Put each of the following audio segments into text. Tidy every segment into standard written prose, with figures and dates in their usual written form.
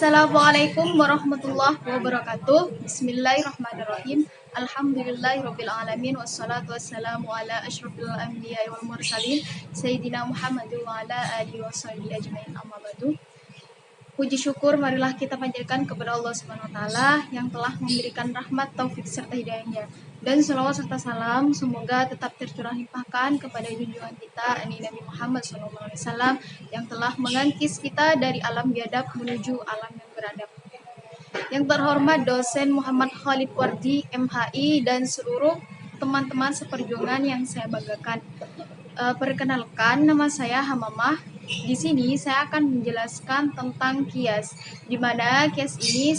Assalamualaikum warahmatullahi wabarakatuh. Bismillahirrahmanirrahim. Alhamdulillahirabbil alamin wassalatu wassalamu ala asyrofil anbiya'i wal mursalin sayyidina Muhammad wa ala alihi washabihi ajmain, amma ba'du. Puji syukur marilah kita panjatkan kepada Allah Subhanahu wa taala yang telah memberikan rahmat, taufik serta hidayahnya. Dan selawat serta salam semoga tetap tercurah limpahkan kepada junjungan kita Nabi Muhammad SAW yang telah mengangkis kita dari alam biadab menuju alam yang beradab. Yang terhormat dosen Muhammad Khalid Wardi MHI dan seluruh teman-teman seperjuangan yang saya banggakan. Perkenalkan, nama saya Hamamah. Di sini saya akan menjelaskan tentang kias, di mana kias ini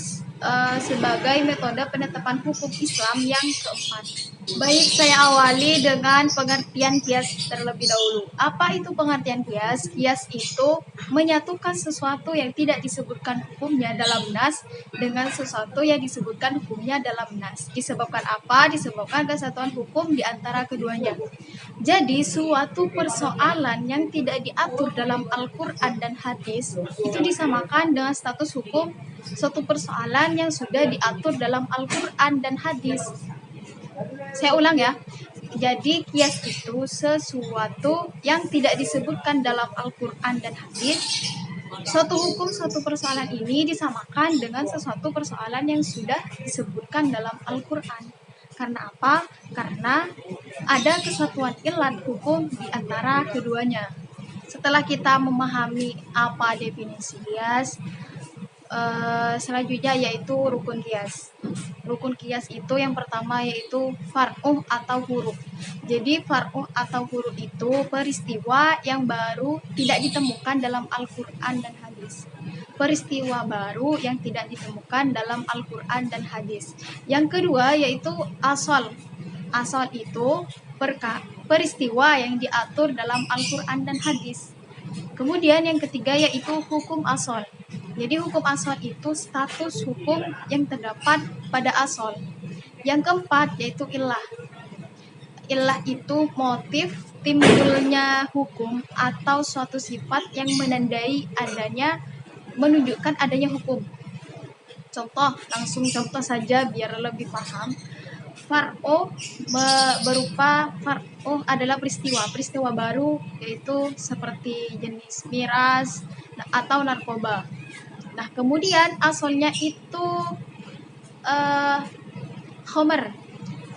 sebagai metode penetapan hukum Islam yang keempat. Baik, saya awali dengan pengertian kias terlebih dahulu. Apa itu pengertian kias? Kias itu menyatukan sesuatu yang tidak disebutkan hukumnya dalam nas dengan sesuatu yang disebutkan hukumnya dalam nas. Disebabkan apa? Disebabkan kesatuan hukum di antara keduanya. Jadi, suatu persoalan yang tidak diatur dalam Al-Quran dan hadis itu disamakan dengan status hukum suatu persoalan yang sudah diatur dalam Al-Quran dan hadis. Saya ulang ya. Jadi kias itu sesuatu yang tidak disebutkan dalam Al-Quran dan hadis. Suatu hukum, suatu persoalan ini disamakan dengan sesuatu persoalan yang sudah disebutkan dalam Al-Quran. Karena apa? Karena ada kesatuan ilat hukum di antara keduanya. Setelah kita memahami apa definisi kias, selanjutnya yaitu rukun kias. Rukun kias itu yang pertama yaitu far'u atau huruf. Jadi far'u atau huruf itu peristiwa yang baru tidak ditemukan dalam Al-Quran dan hadis. Peristiwa baru yang tidak ditemukan dalam Al-Quran dan hadis. Yang kedua yaitu asal. Asal itu peristiwa yang diatur dalam Al-Quran dan hadis. Kemudian yang ketiga yaitu hukum asal. Jadi hukum asal itu status hukum yang terdapat pada asal. Yang keempat yaitu illah. Illah itu motif timbulnya hukum atau suatu sifat yang menunjukkan adanya hukum. Langsung contoh saja biar lebih paham. Far'u adalah peristiwa baru, yaitu seperti jenis miras atau narkoba. Nah, kemudian asalnya itu khomer.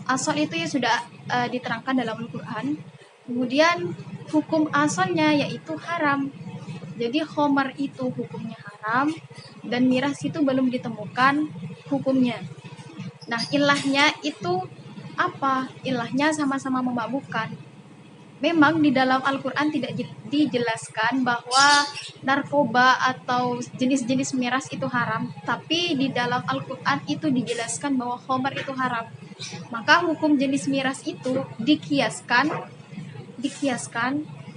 Asal itu ya sudah diterangkan dalam Al-Quran. Kemudian hukum asalnya yaitu haram. Jadi khomer itu hukumnya haram dan miras itu belum ditemukan hukumnya. Nah, ilahnya itu apa? Ilahnya sama-sama memabukkan. Memang di dalam Al-Quran tidak dijelaskan bahwa narkoba atau jenis-jenis miras itu haram, tapi di dalam Al-Quran itu dijelaskan bahwa khamar itu haram. Maka hukum jenis miras itu dikiaskan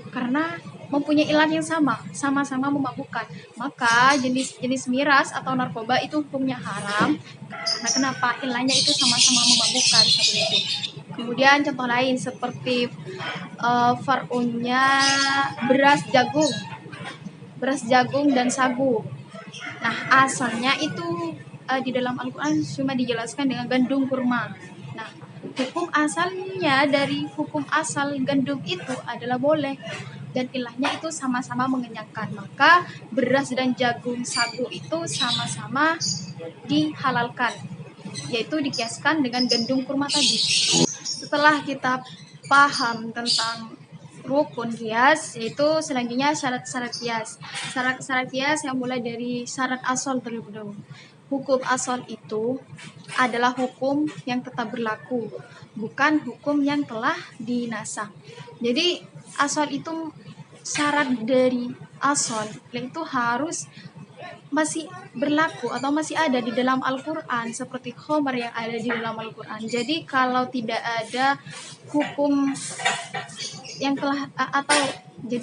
karena mempunyai ilat yang sama-sama memabukkan. Maka jenis-jenis miras atau narkoba itu hukumnya haram. Nah, kenapa? Ilahnya itu sama-sama memabukkan seperti itu. Kemudian contoh lain seperti far'unnya beras jagung dan sagu. Nah, asalnya itu di dalam Al-Quran cuma dijelaskan dengan gandum kurma. Nah, hukum asalnya dari hukum asal gandum itu adalah boleh dan ilahnya itu sama-sama mengenyangkan. Maka beras dan jagung sagu itu sama-sama dihalalkan, yaitu dikiaskan dengan gandum kurma tadi. Setelah kita paham tentang rukun kias, yaitu selanjutnya syarat-syarat kias. Syarat-syarat kias yang mulai dari syarat asal terlebih dahulu. Hukum asal itu adalah hukum yang tetap berlaku, bukan hukum yang telah dinasakh. Jadi asal itu syarat dari asal itu harus masih berlaku atau masih ada di dalam Al-Quran seperti khomer yang ada di dalam Al-Quran. Jadi kalau tidak ada hukum yang telah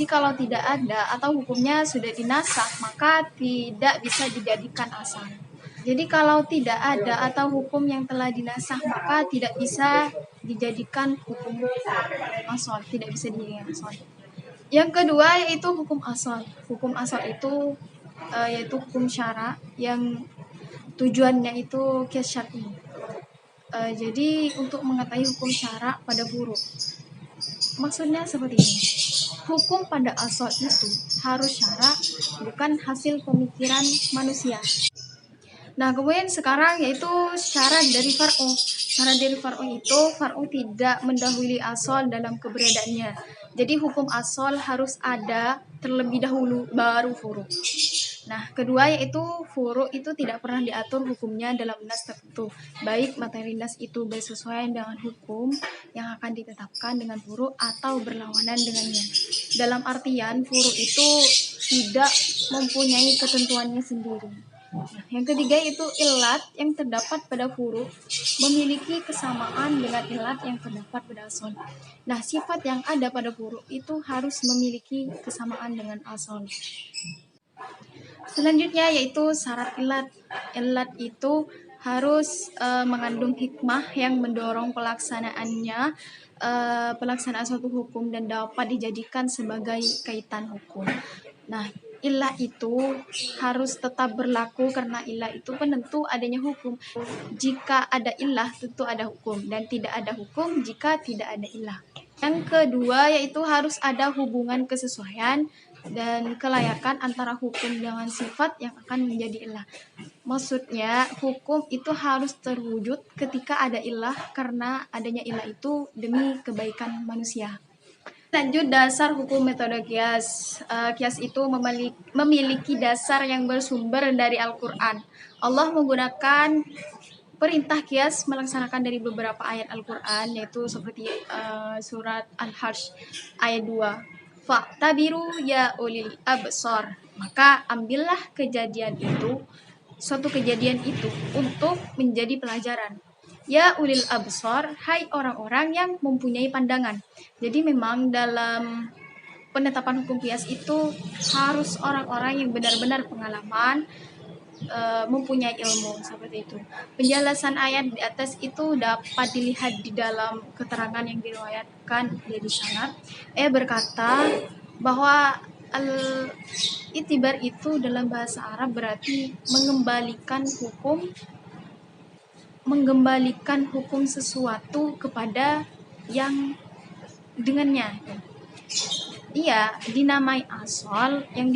kalau tidak ada atau hukumnya sudah dinasakh, maka tidak bisa dijadikan asal. Jadi kalau tidak ada atau hukum yang telah dinasakh, maka tidak bisa dijadikan hukum asal, tidak bisa dijadikan asal. Yang kedua yaitu hukum asal. Hukum asal itu yaitu hukum syara yang tujuannya itu qiyas syar'i. Jadi untuk mengetahui hukum syara pada furu, maksudnya seperti ini. Hukum pada asal itu harus syara, bukan hasil pemikiran manusia. Nah, kemudian sekarang yaitu syarat dari far'u. Syarat dari far'u itu far'u tidak mendahului asal dalam keberadaannya. Jadi hukum asal harus ada terlebih dahulu baru furu. Nah, kedua yaitu furu itu tidak pernah diatur hukumnya dalam nas tertentu. Baik materi nas itu bersesuaian dengan hukum yang akan ditetapkan dengan furu atau berlawanan dengannya. Dalam artian furu itu tidak mempunyai ketentuannya sendiri. Yang ketiga yaitu ilat yang terdapat pada furu memiliki kesamaan dengan ilat yang terdapat pada asal. Nah, sifat yang ada pada furu itu harus memiliki kesamaan dengan asal. Selanjutnya yaitu syarat ilat. Ilat itu harus mengandung hikmah yang mendorong pelaksanaan suatu hukum dan dapat dijadikan sebagai kaitan hukum. Nah, ilah itu harus tetap berlaku karena ilah itu penentu adanya hukum. Jika ada ilah tentu ada hukum, dan tidak ada hukum jika tidak ada ilah. Yang kedua yaitu harus ada hubungan kesesuaian dan kelayakan antara hukum dengan sifat yang akan menjadi ilah. Maksudnya hukum itu harus terwujud ketika ada ilah, karena adanya ilah itu demi kebaikan manusia. Lanjut dasar hukum metode kias. Kias itu memiliki dasar yang bersumber dari Al-Quran. Allah menggunakan perintah kias melaksanakan dari beberapa ayat Al-Quran, yaitu seperti surat Al-Hajj ayat 2. Fa'tabiru ya ulil absar. Maka ambillah suatu kejadian itu untuk menjadi pelajaran. Ya ulil absar, hai orang-orang yang mempunyai pandangan. Jadi memang dalam penetapan hukum kias itu harus orang-orang yang benar-benar pengalaman, mempunyai ilmu seperti itu. Penjelasan ayat di atas itu dapat dilihat di dalam keterangan yang diriwayatkan dari sanad. Berkata bahwa al-itibar itu dalam bahasa Arab berarti mengembalikan hukum sesuatu kepada yang dengannya. Ia dinamai asal yang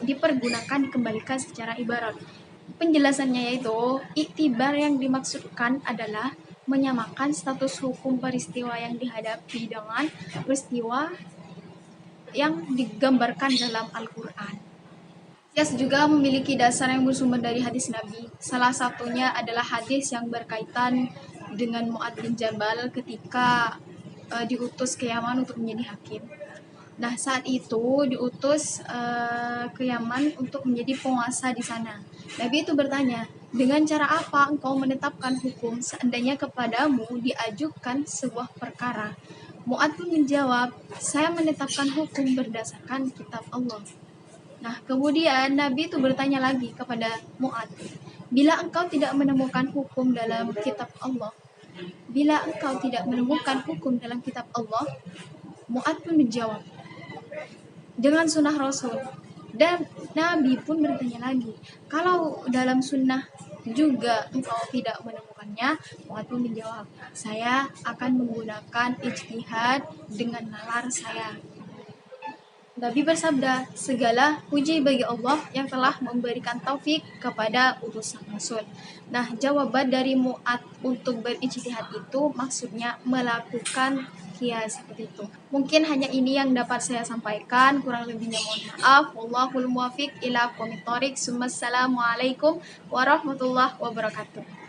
dipergunakan dikembalikan secara ibarat. Penjelasannya yaitu iktibar yang dimaksudkan adalah menyamakan status hukum peristiwa yang dihadapi dengan peristiwa yang digambarkan dalam Al-Quran. Kias juga memiliki dasar yang bersumber dari hadis Nabi. Salah satunya adalah hadis yang berkaitan dengan Mu'adz bin Jabal ketika diutus ke Yaman untuk menjadi hakim. Nah, saat itu diutus ke Yaman untuk menjadi penguasa di sana. Nabi itu bertanya, dengan cara apa engkau menetapkan hukum seandainya kepadamu diajukan sebuah perkara? Mu'adz pun menjawab, saya menetapkan hukum berdasarkan kitab Allah. Nah, kemudian Nabi itu bertanya lagi kepada Mu'adz, bila engkau tidak menemukan hukum dalam kitab Allah, Mu'adz pun menjawab, dengan sunnah Rasul. Dan Nabi pun bertanya lagi, kalau dalam sunnah juga engkau tidak menemukannya? Mu'adz pun menjawab, saya akan menggunakan ijtihad dengan nalar saya. Nabi bersabda, segala puji bagi Allah yang telah memberikan taufik kepada utusan Rasul. Nah, jawaban dari Mu'adz untuk berijtihad itu maksudnya melakukan kias seperti itu. Mungkin hanya ini yang dapat saya sampaikan, kurang lebihnya mohon maaf. Wallahul muwaffiq ila aqwamit thoriq. Assalamualaikum warahmatullahi wabarakatuh.